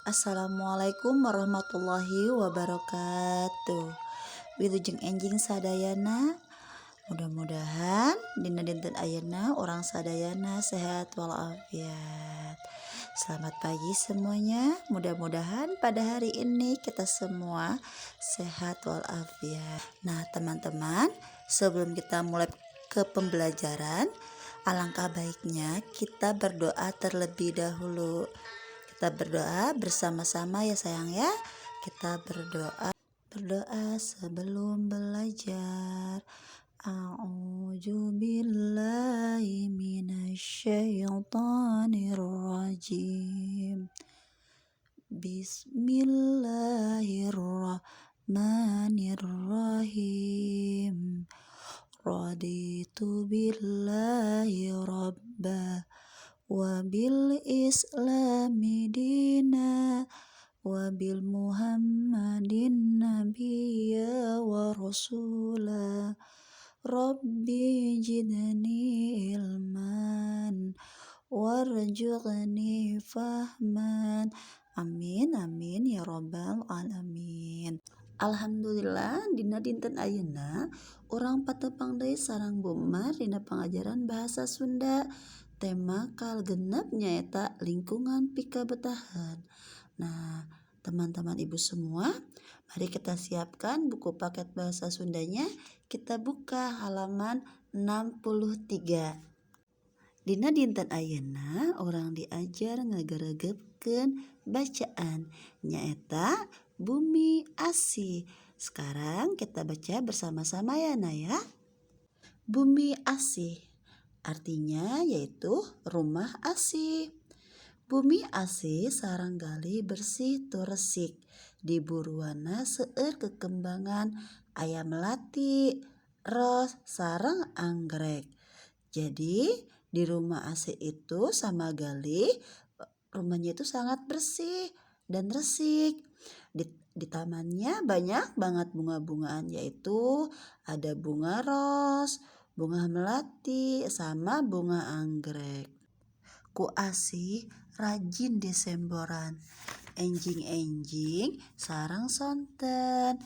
Assalamualaikum warahmatullahi wabarakatuh. Wilujeng enjing sadayana, mudah-mudahan dina dinten ayeuna orang sadayana sehat walafiat. Selamat pagi semuanya. Mudah-mudahan pada hari ini kita semua sehat walafiat. Nah, teman-teman, sebelum kita mulai ke pembelajaran, alangkah baiknya kita berdoa terlebih dahulu. Kita berdoa bersama-sama ya sayang ya. Kita berdoa sebelum belajar. A'udzu billahi minasyaitonir rajim. Bismillahirrahmanirrahim. Raditu billahi rabba wa bil islami dina wa bil muhammadin nabiyya wa rasula rabbi jidni ilman warzuqni fahman. Amin amin ya rabbal alamin. Alhamdulillah dina dinten ayeuna urang patepang deui sareng Bumar dina pengajaran bahasa Sunda. Tema kal genep nyaeta lingkungan pikabetahan. Nah, teman-teman ibu semua, mari kita siapkan buku paket bahasa Sundanya. Kita buka halaman 63. Dina dinten ayeuna orang diajar ngageregepkeun bacaan nyaeta Bumi Asih. Sekarang kita baca bersama-sama ya Naya. Bumi Asih artinya yaitu rumah asih. Bumi asih sareng gali bersih tu resik. Di buruana seueur kekembangan aya melati, ros, sareng anggrek. Jadi di rumah asih itu sama gali rumahnya itu sangat bersih dan resik. Di tamannya banyak banget bunga-bungaan yaitu ada bunga ros, bunga melati, sama bunga anggrek. Ku asih rajin desemboran, enjing-enjing sarang sonten.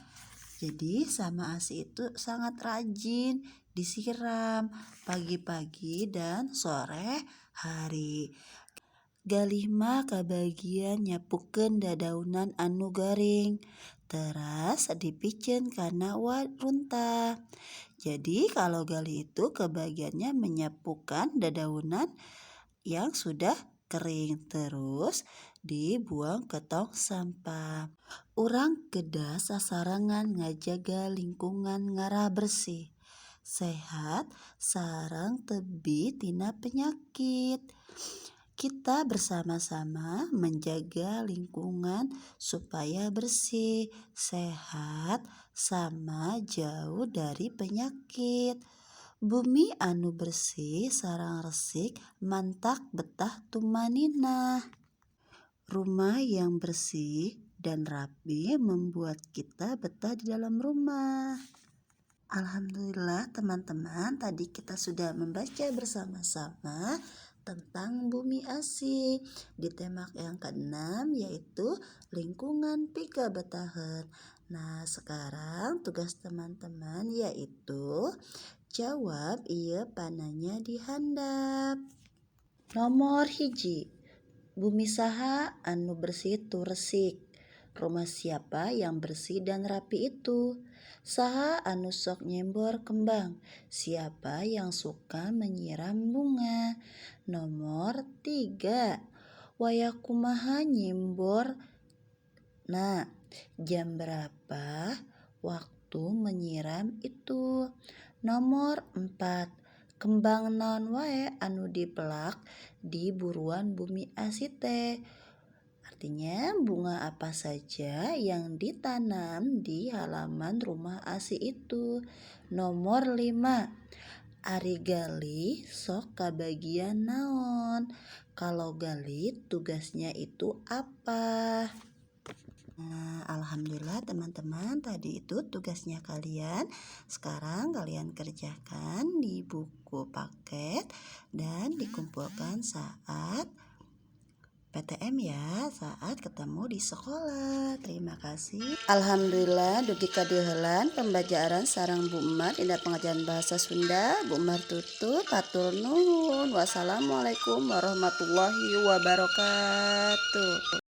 Jadi sama asih itu sangat rajin disiram pagi-pagi dan sore hari. Galih mah kabagian nyapukeun dadaunan anu garing, teras dipikeun kana warunta. Jadi kalau gali itu kebagiannya menyapukan dadaunan yang sudah kering, terus dibuang ke tong sampah. Urang kedah sasarangan ngajaga lingkungan ngarah bersih, sehat, sareng tebih tina penyakit. Kita bersama-sama menjaga lingkungan supaya bersih, sehat, sama jauh dari penyakit. Bumi anu bersih sarang resik mantak betah tumaninah. Rumah yang bersih dan rapi membuat kita betah di dalam rumah. Alhamdulillah teman-teman, tadi kita sudah membaca bersama-sama tentang Bumi Asih di tema yang ke-6 yaitu lingkungan pikabetahan. Nah, sekarang tugas teman-teman yaitu jawab ieu pananya di handap. Nomor 1. Bumi saha anu bersih tu resik? Rumah siapa yang bersih dan rapi itu? Saha anu sok nyembor kembang? Siapa yang suka menyiram bunga? Nomor 3. Waya kumaha nyembor? Nah, jam berapa waktu menyiram itu? Nomor 4. Kembang naon wae anu dipelak di buruan Bumi Asih teh? Artinya bunga apa saja yang ditanam di halaman rumah asih itu. Nomor 5. Ari gali sok kabagian naon? Kalau gali tugasnya itu apa? Nah, alhamdulillah teman-teman, tadi itu tugasnya kalian. Sekarang kalian kerjakan di buku paket dan dikumpulkan saat PTM ya saat ketemu di sekolah. Terima kasih. Alhamdulillah dugi kadeuheulan pembelajaran sareng Bu Umar dina pengajaran bahasa Sunda. Bu Umar tutup hatur nuhun. Wassalamualaikum warahmatullahi wabarakatuh.